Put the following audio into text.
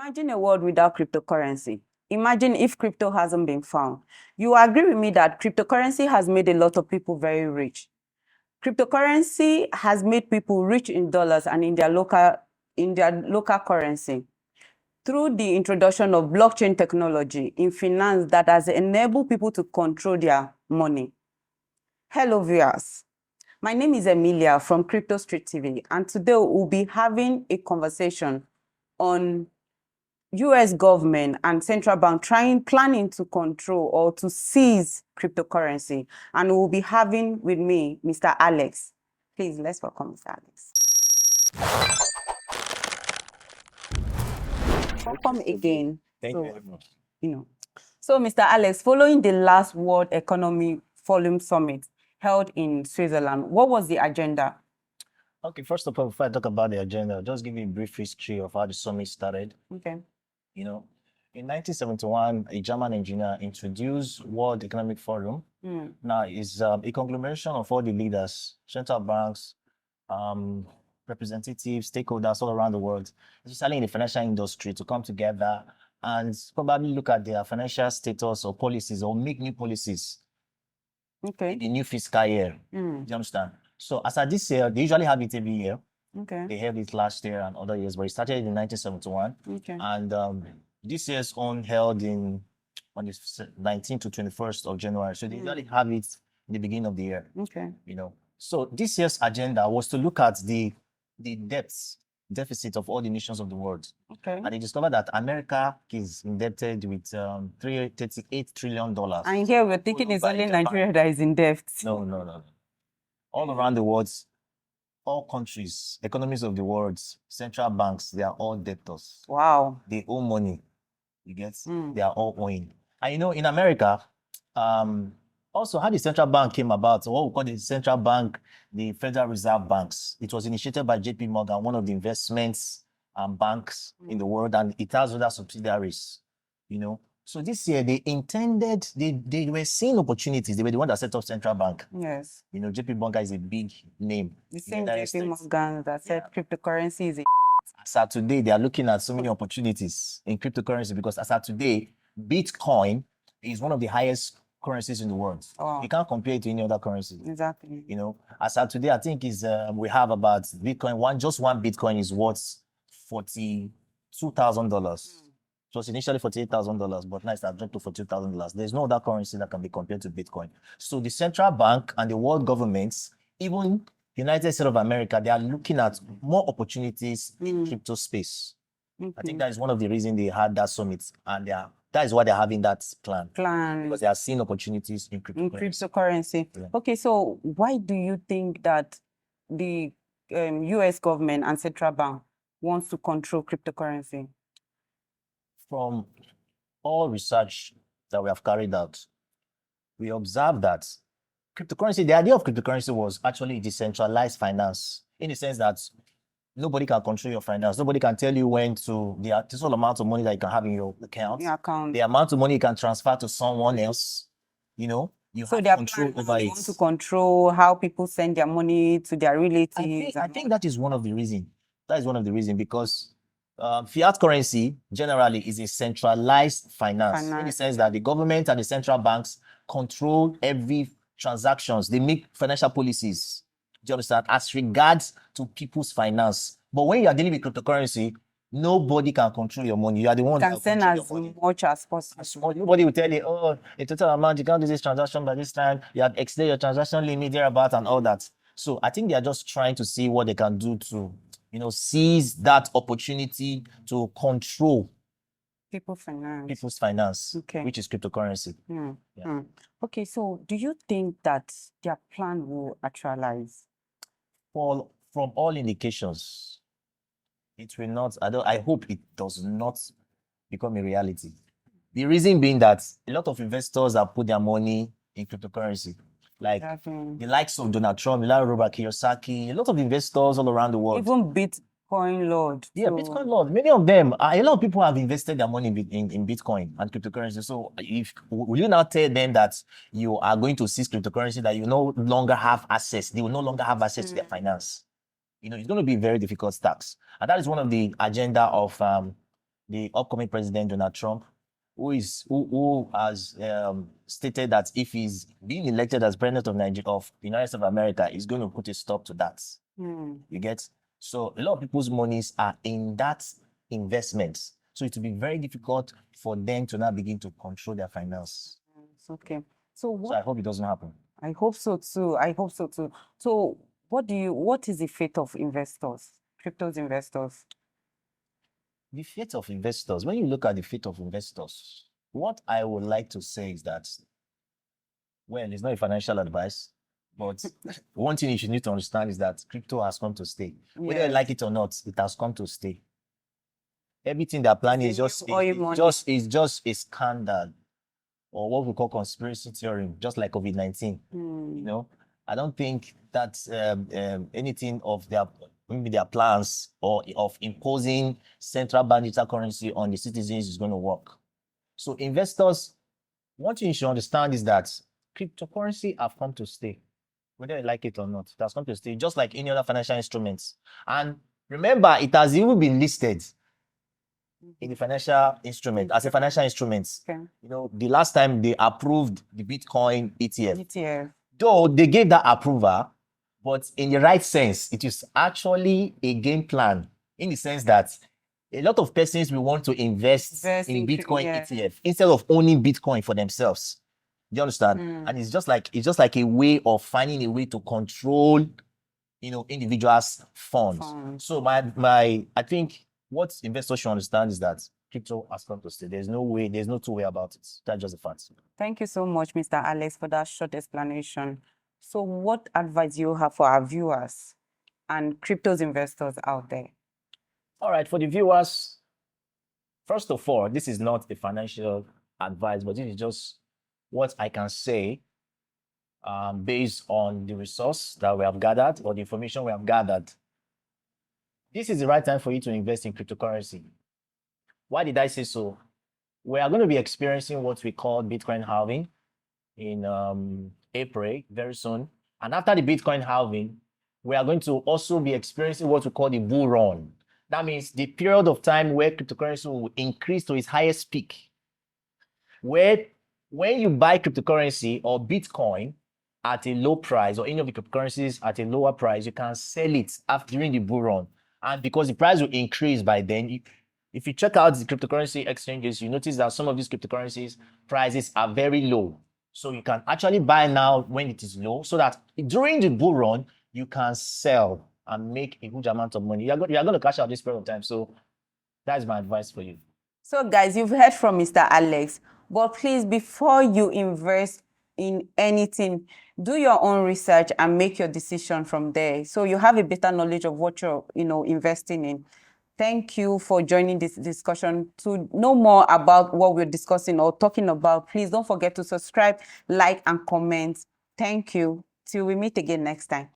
Imagine a world without cryptocurrency. Imagine if crypto hasn't been found. You agree with me that cryptocurrency has made a lot of people very rich. Cryptocurrency has made people rich in dollars and in their local currency. Through the introduction of blockchain technology in finance that has enabled people to control their money. Hello viewers, my name is Emilia from Crypto Street TV, and today we'll be having a conversation on US government and central bank planning to control or to seize cryptocurrency. And we'll be having with me Mr. Alex. Please, let's welcome Mr. Alex. Welcome again. Thank you very much. So Mr. Alex, following the last World Economic Forum Summit held in Switzerland, what was the agenda? Okay, first of all, before I talk about the agenda, I'll just give you a brief history of how the summit started. Okay. In 1971, a German engineer introduced World Economic Forum. Now, it's a conglomeration of all the leaders, central banks, representatives, stakeholders all around the world, especially in the financial industry, to come together and probably look at their financial status or policies or make new policies in the new fiscal year. Do you understand? So as at this year, they usually have it every year. Okay. They held it last year and other years, but it started in 1971. Okay. And this year's on held on the 19th to 21st of January. So they usually have it in the beginning of the year. Okay. So this year's agenda was to look at the deficit of all the nations of the world. Okay. And they discovered that America is indebted with $38 trillion. And here we're thinking it's only Nigeria that is in debt. No. All around the world, all countries, economies of the world, central banks, they are all debtors. Wow. They owe money. You get? They are all owing. And in America, also how the central bank came about, what we call the central bank, the Federal Reserve Banks. It was initiated by JP Morgan, one of the investments banks in the world, and it has other subsidiaries. So this year they were seeing opportunities. They were the one that set up central bank. Yes. JP Morgan is a big name. The same JP Morgan that said cryptocurrency is a As of today, they are looking at so many opportunities in cryptocurrency because as of today, Bitcoin is one of the highest currencies in the world. Wow. You can't compare it to any other currency. Exactly. As of today, I think we have about Bitcoin. Just one Bitcoin is worth $42,000. It was initially $48,000, but now it's dropped to $42,000. There's no other currency that can be compared to Bitcoin. So the central bank and the world governments, even the United States of America, they are looking at more opportunities in crypto space. I think that is one of the reasons they had that summit, and that is why they're having that plan. Because they are seeing opportunities in cryptocurrency. Yeah. Okay, so why do you think that the US government and central bank wants to control cryptocurrency? From all research that we have carried out, we observed that cryptocurrency, the idea of cryptocurrency was actually decentralized finance, in the sense that nobody can control your finance. Nobody can tell you when to the total amount of money that you can have in your account. The amount of money you can transfer to someone else. You have control over it. Want to control how people send their money to their relatives. I think that is one of the reasons. That is one of the reasons because fiat currency generally is a centralized finance in the sense that the government and the central banks control every transactions. They make financial policies. Do you understand? As regards to people's finance. But when you are dealing with cryptocurrency, nobody can control your money. You are the one that can send as much as possible. Nobody will tell you, a total amount, you can't do this transaction by this time. You have exceeded your transaction limit thereabout and all that. So I think they are just trying to see what they can do to seize that opportunity to control people's finance, which is cryptocurrency. Okay, so do you think that their plan will actualize? Well, from all indications, it will not. I hope it does not become a reality. The reason being that a lot of investors have put their money in cryptocurrency. Like the likes of Donald Trump, Robert Kiyosaki, a lot of investors all around the world. Even Bitcoin Lord. Yeah, Bitcoin Lord. Many of them, a lot of people have invested their money in Bitcoin and cryptocurrency. So will you now tell them that you are going to seize cryptocurrency, that you no longer have access? They will no longer have access to their finance. It's going to be a very difficult task. And that is one of the agenda of the upcoming president, Donald Trump, who has stated that if he's being elected as president of Nigeria, of the United States of America, he's going to put a stop to that. You get? So a lot of people's monies are in that investment. So it will be very difficult for them to now begin to control their finance. Okay. So So I hope it doesn't happen. I hope so too. I hope so too. So what is the fate of investors, cryptos investors? The fate of investors, when you look at the fate of investors, what I would like to say is that, well, it's not a financial advice, but one thing you should need to understand is that crypto has come to stay. Whether you Yes. like it or not, it has come to stay. Everything they're planning is The just new oil it's money. just a scandal, or what we call conspiracy theory, just like COVID-19. You know, I don't think that anything of their maybe their plans or of imposing central bank digital currency on the citizens is going to work. So investors, one thing you should understand is that cryptocurrency have come to stay, whether you like it or not. It has come to stay, just like any other financial instruments. And remember, it has even been listed in the financial instrument as a financial instrument. Okay. You know, the last time they approved the Bitcoin ETF, ETF. though they gave that approval, but in the right sense, it is actually a game plan in the sense that a lot of persons will want to invest in Bitcoin ETF instead of owning Bitcoin for themselves. Do you understand? And it's just like a way of finding a way to control, you know, individuals' funds. So I think what investors should understand is that crypto has come to stay. There's no two way about it. That's just a fact. Thank you so much, Mr. Alex, for that short explanation. So what advice do you have for our viewers and cryptos investors out there? All right, for the viewers, first of all, this is not a financial advice, but this is just what I can say based on the resource that we have gathered or the information we have gathered. This is the right time for you to invest in cryptocurrency. Why did I say so? We are going to be experiencing what we call Bitcoin halving in April, very soon. And after the Bitcoin halving, we are going to also be experiencing what we call the bull run. That means the period of time where cryptocurrency will increase to its highest peak. Where when you buy cryptocurrency or Bitcoin at a low price, or any of the cryptocurrencies at a lower price, you can sell it during the bull run. And because the price will increase by then, if you check out the cryptocurrency exchanges, you notice that some of these cryptocurrencies prices are very low. So you can actually buy now when it is low, so that during the bull run, you can sell and make a huge amount of money. You're going to cash out this period of time. So that's my advice for you. So guys, you've heard from Mr. Alex, but please, before you invest in anything, do your own research and make your decision from there, so you have a better knowledge of what you're investing in. Thank you for joining this discussion. To know more about what we're discussing or talking about, please don't forget to subscribe, like, and comment. Thank you. Till we meet again next time.